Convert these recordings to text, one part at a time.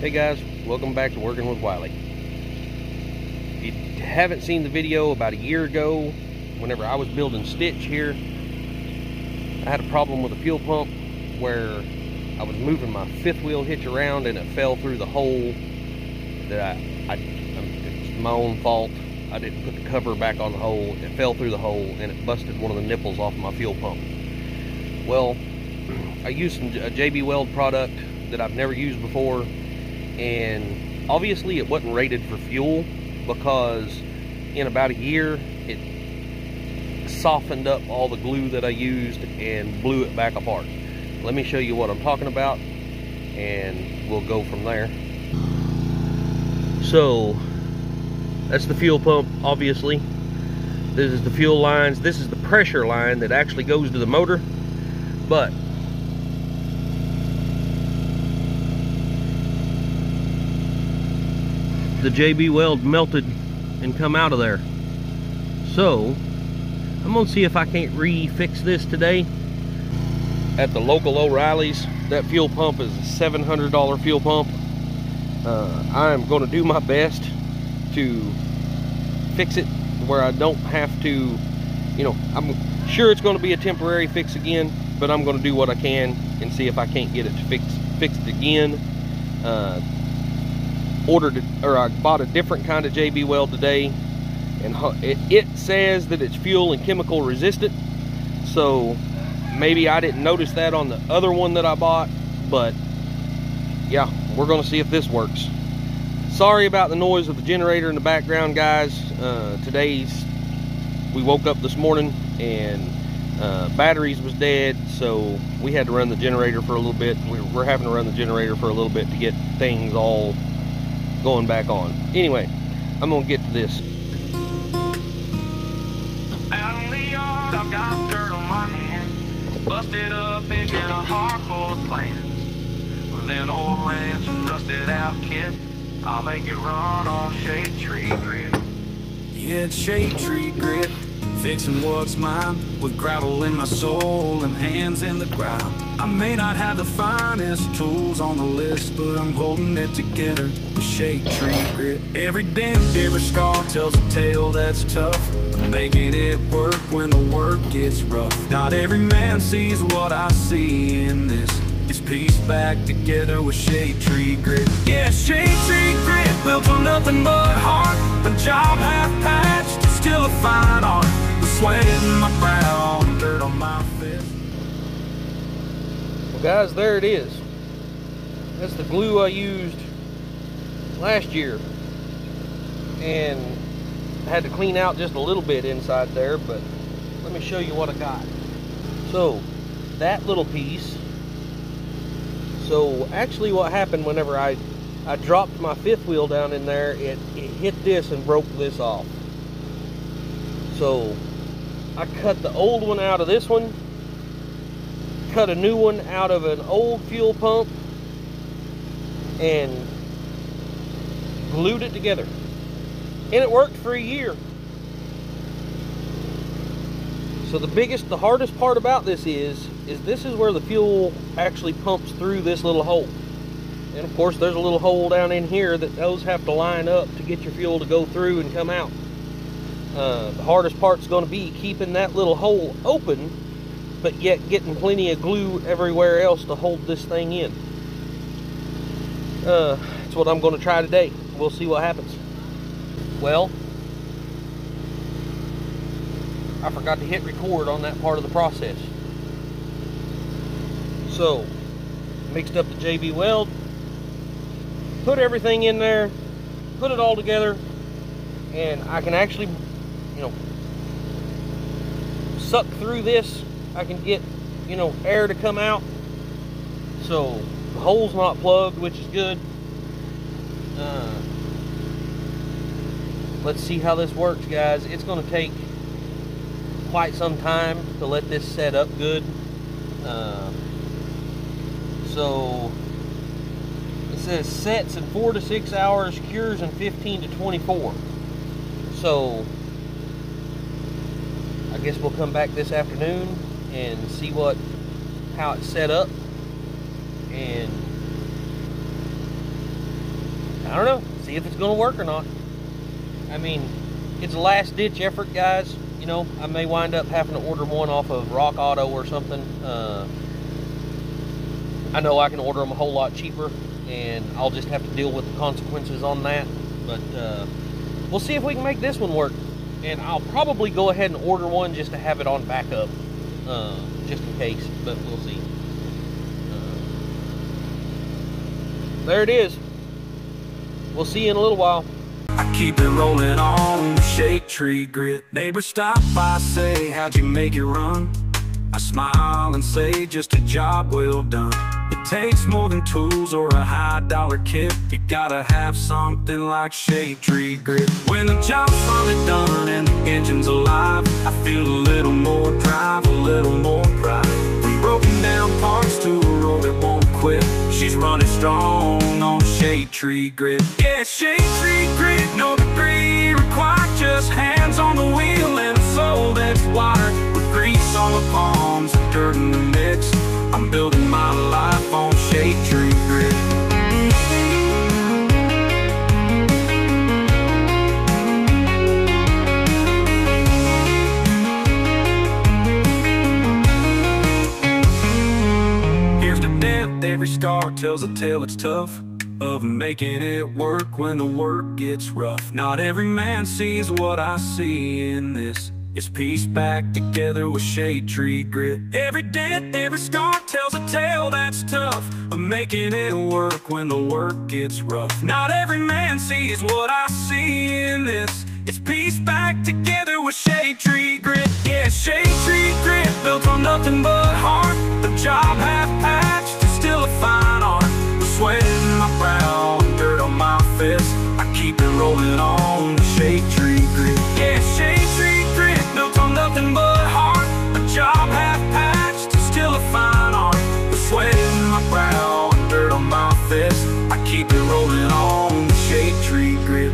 Hey guys, welcome back to Working with Wiley. If you haven't seen the video about a year ago, whenever I was building stitch here, I had a problem with a fuel pump where I was moving my fifth wheel hitch around and it fell through the hole that it's my own fault. I didn't put the cover back on the hole. It fell through the hole and it busted one of the nipples off of my fuel pump. Well, I used a JB Weld product that I've never used before, and obviously it wasn't rated for fuel because in about a year it softened up all the glue that I used and blew it back apart. Let me show you what I'm talking about and we'll go from there. So that's the fuel pump, obviously. This is the fuel lines. This is the pressure line that actually goes to the motor, but the JB Weld melted and come out of there. So I'm gonna see if I can't refix this today at the local O'Reilly's. That fuel pump is a $700 fuel pump. I'm gonna do my best to fix it where I don't have to, you know, I'm sure it's gonna be a temporary fix again, but I'm gonna do what I can and see if I can't get it fixed again. I bought a different kind of JB Weld today, and it says that it's fuel and chemical resistant, so maybe I didn't notice that on the other one that I bought, but yeah, we're gonna see if this works. Sorry about the noise of the generator in the background, guys. We woke up this morning and batteries was dead, so we had to run the generator for a little bit. We're having to run the generator for a little bit to get things all going back on. Anyway, I'm gonna get to this. Out in the yard, I've got dirt on my hands, busted up making a hardcore plan. With an old lance and rusted out kit, I'll make it run on shade tree grit. Yeah, it's shade tree grit, fixing what's mine, with gravel in my soul and hands in the ground. I may not have the finest tools on the list, but I'm holding it together with shade tree grit. Every dent, every scar tells a tale that's tough, making it work when the work gets rough. Not every man sees what I see in this. It's pieced back together with shade tree grit. Yeah, shade tree grit, built on nothing but heart. A job half patched, still a fine art. The sweat in my brow, dirt on my fist. Well guys, there it is. That's the glue I used last year, and I had to clean out just a little bit inside there, but let me show you what I got. So that little piece, so actually what happened whenever I dropped my fifth wheel down in there, it hit this and broke this off. So I cut the old one out of this one, cut a new one out of an old fuel pump, and glued it together. And it worked for a year. So the hardest part about this is this is where the fuel actually pumps through this little hole. And of course there's a little hole down in here that those have to line up to get your fuel to go through and come out. The hardest part's going to be keeping that little hole open, but yet getting plenty of glue everywhere else to hold this thing in. That's what I'm going to try today. We'll see what happens. Well, I forgot to hit record on that part of the process. So, mixed up the JB Weld, put everything in there, put it all together, and I can actually, you know, suck through this. I can get, you know, air to come out. So the hole's not plugged, which is good. Let's see how this works, guys. It's going to take quite some time to let this set up good. So it says sets in 4 to 6 hours, cures in 15 to 24. So I guess we'll come back this afternoon and see how it's set up, and I don't know, see if it's gonna work or not. I mean, it's a last ditch effort, guys. You know, I may wind up having to order one off of Rock Auto or something. I know I can order them a whole lot cheaper, and I'll just have to deal with the consequences on that. But we'll see if we can make this one work. And I'll probably go ahead and order one just to have it on backup, just in case, but we'll see. There it is. We'll see you in a little while. I keep it rolling on the shade tree grit. Neighbors stop by, say, how'd you make it run? I smile and say, just a job well done. It takes more than tools or a high-dollar kit. You gotta have something like shade tree grit. When the job's finally done and the engine's alive, I feel a little more drive, a little more pride. From broken down parts to a road that won't quit, she's running strong on shade tree grit. Yeah, shade tree grit, no degree required, just hands on the wheel and a soul that's wired. With grease on the palms and dirt in the mix, I'm building my life on shade tree grit. Here's the depth, every scar tells a tale it's tough, of making it work when the work gets rough. Not every man sees what I see in this. It's pieced back together with shade tree grit. Every dent, every scar tells a tale that's tough, of making it work when the work gets rough. Not every man sees what I see in this. It's pieced back together with shade tree grit. Yeah, shade tree grit, built on nothing but heart. The job half patched is still a fine art. The sweat in my brow and dirt on my fist, I keep it rolling on the shade tree grit. Yeah, shade tree grit, built on nothing but heart. A job half patched is still a fine art. The sweat in my brow and dirt on my fist, I keep it rolling on the shade tree grit.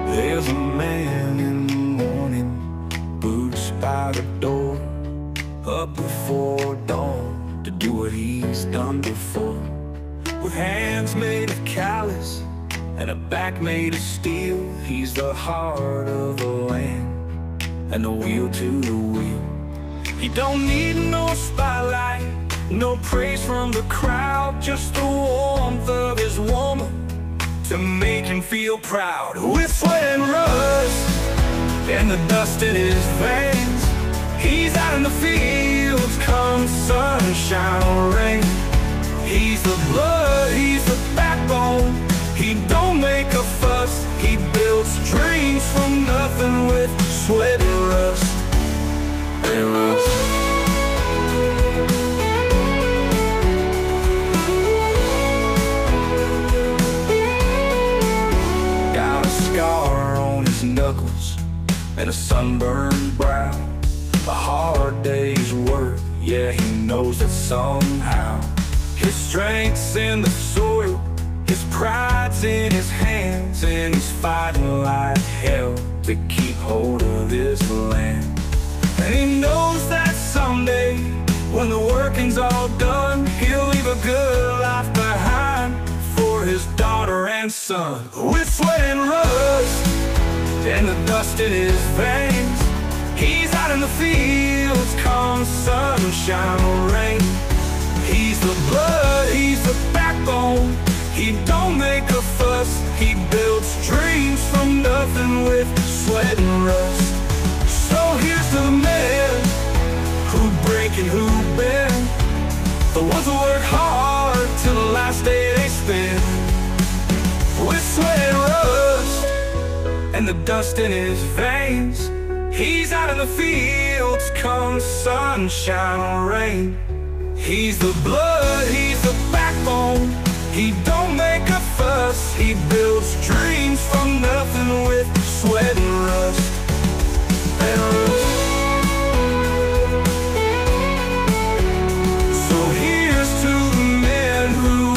There's a man in the morning, boots by the door, up before dawn to do what he's done before. With hands made of callous and a back made of steel, he's the heart of the land and the wheel to the wheel. He don't need no spotlight, no praise from the crowd, just the warmth of his woman to make him feel proud. With sweat and rust and the dust in his veins, he's out in the fields come sunshine or rain. He's the blood, he's the backbone, he don't make a fuss. He builds dreams from nothing with sweat and rust. And rust. Scar on his knuckles and a sunburned brow, a hard day's work, yeah, he knows that somehow. His strength's in the soil, his pride's in his hands, and he's fighting like hell to keep hold of this land. And he knows that someday, when the working's all done, he'll leave a good life behind for his daughter and son. With sweat and rust and the dust in his veins, he's out in the fields come sunshine or rain. He's the blood, he's the backbone, he don't make a fuss. He builds dreams from nothing with sweat and rust. So here's to the men who break and who bend, the ones who work hard till the last day they spend. With sweat and rust and the dust in his veins, he's out in the fields come sunshine or rain. He's the blood, he's the backbone, he don't make a fuss. He builds dreams from nothing with sweat and rust. And rust. So here's to the men who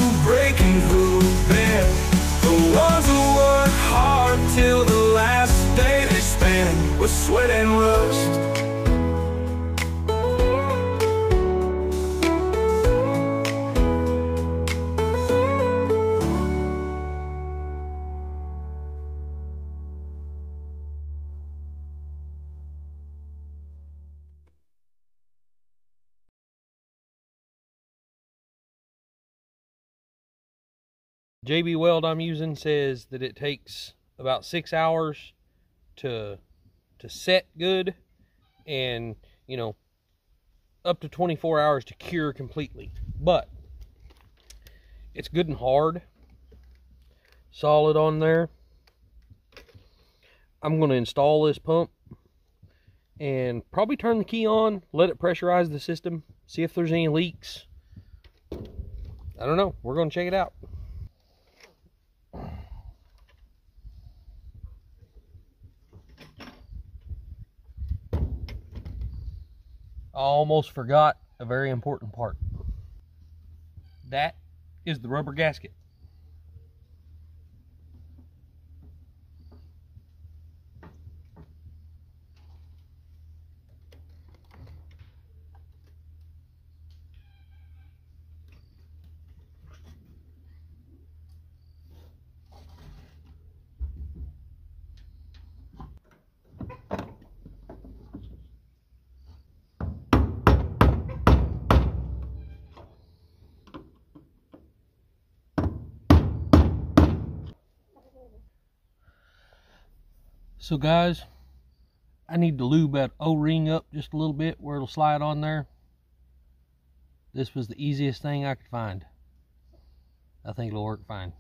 JB Weld I'm using says that it takes about 6 hours to set good, and you know, up to 24 hours to cure completely. But it's good and hard, solid on there. I'm going to install this pump and probably turn the key on, let it pressurize the system, see if there's any leaks. I don't know. We're going to check it out. I almost forgot a very important part. That is the rubber gasket. So guys, I need to lube that O-ring up just a little bit where it'll slide on there. This was the easiest thing I could find. I think it'll work fine.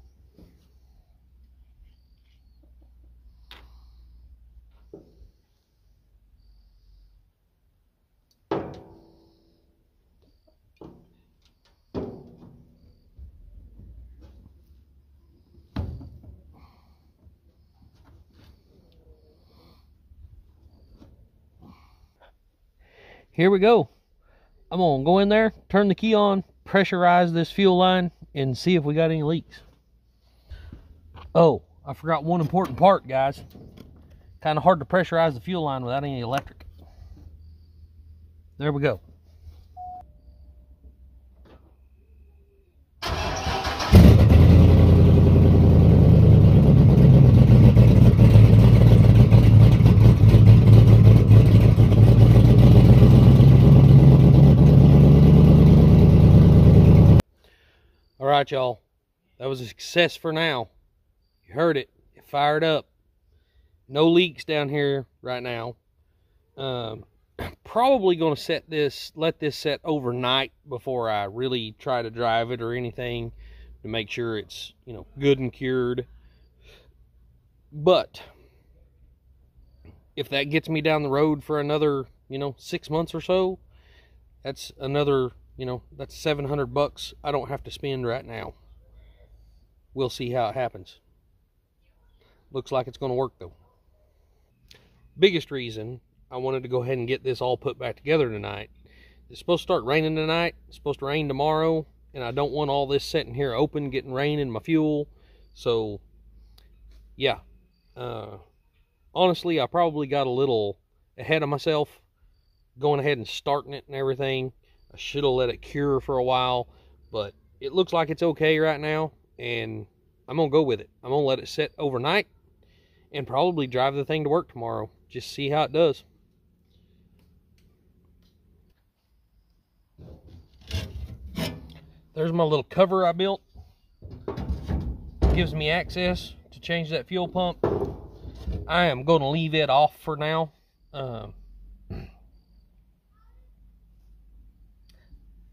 Here we go. I'm gonna go in there, turn the key on, pressurize this fuel line, and see if we got any leaks. Oh, I forgot one important part, guys. Kind of hard to pressurize the fuel line without any electric. There we go. All right, y'all, that was a success for now. You heard it. It fired up. No leaks down here right now. Probably going to let this set overnight before I really try to drive it or anything, to make sure it's, you know, good and cured. But if that gets me down the road for another, you know, 6 months or so, that's another, you know, that's $700 I don't have to spend right now. We'll see how it happens. Looks like it's going to work though. Biggest reason I wanted to go ahead and get this all put back together tonight. It's supposed to start raining tonight. It's supposed to rain tomorrow, and I don't want all this sitting here open, getting rain in my fuel. So yeah, honestly, I probably got a little ahead of myself going ahead and starting it and everything. I should have let it cure for a while, but it looks like it's okay right now, and I'm gonna go with it. I'm gonna let it sit overnight and probably drive the thing to work tomorrow. Just see how it does. There's my little cover I built. Gives me access to change that fuel pump. I am going to leave it off for now.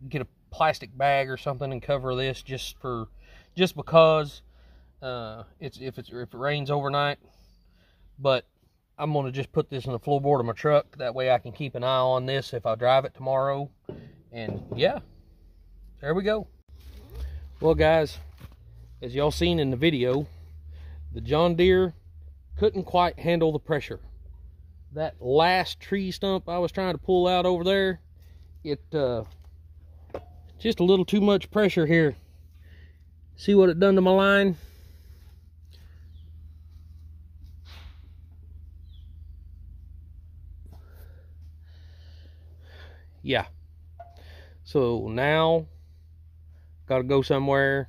Get a plastic bag or something and cover this just because if it rains overnight. But I'm going to just put this in the floorboard of my truck. That way I can keep an eye on this if I drive it tomorrow. And yeah, there we go. Well guys, as y'all seen in the video, the John Deere couldn't quite handle the pressure. That last tree stump I was trying to pull out over there, it just a little too much pressure here. See what it done to my line? Yeah. So now, gotta go somewhere,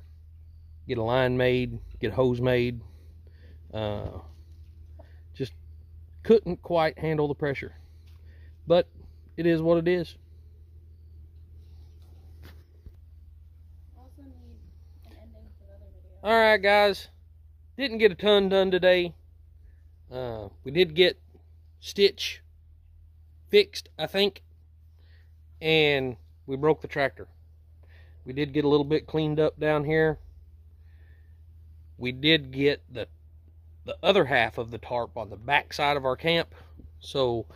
get a line made, get a hose made. Just couldn't quite handle the pressure. But it is what it is. Also need an ending to the other video. All right, guys. Didn't get a ton done today. We did get stitch fixed, I think, and we broke the tractor. We did get a little bit cleaned up down here. We did get the other half of the tarp on the back side of our camp. So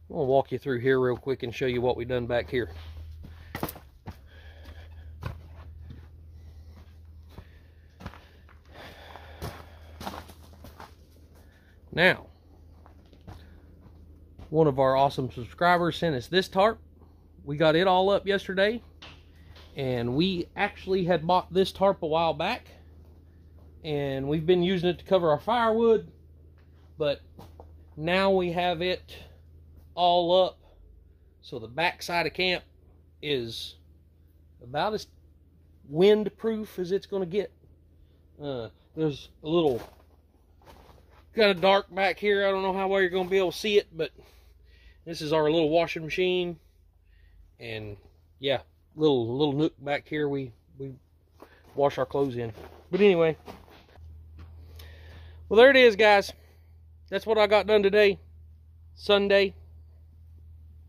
I'm gonna walk you through here real quick and show you what we done back here. Now, one of our awesome subscribers sent us this tarp. We got it all up yesterday, and we actually had bought this tarp a while back, and we've been using it to cover our firewood, but now we have it all up, so the back side of camp is about as wind-proof as it's going to get. There's a little kind of dark back here. I don't know how well you're going to be able to see it, but this is our little washing machine, and yeah, little nook back here we wash our clothes in. But anyway, well, there it is, guys. That's what I got done today. Sunday.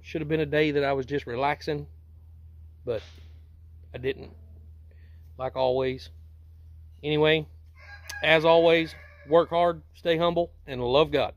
Should have been a day that I was just relaxing, but I didn't, like always. Anyway, as always, work hard, stay humble, and love God.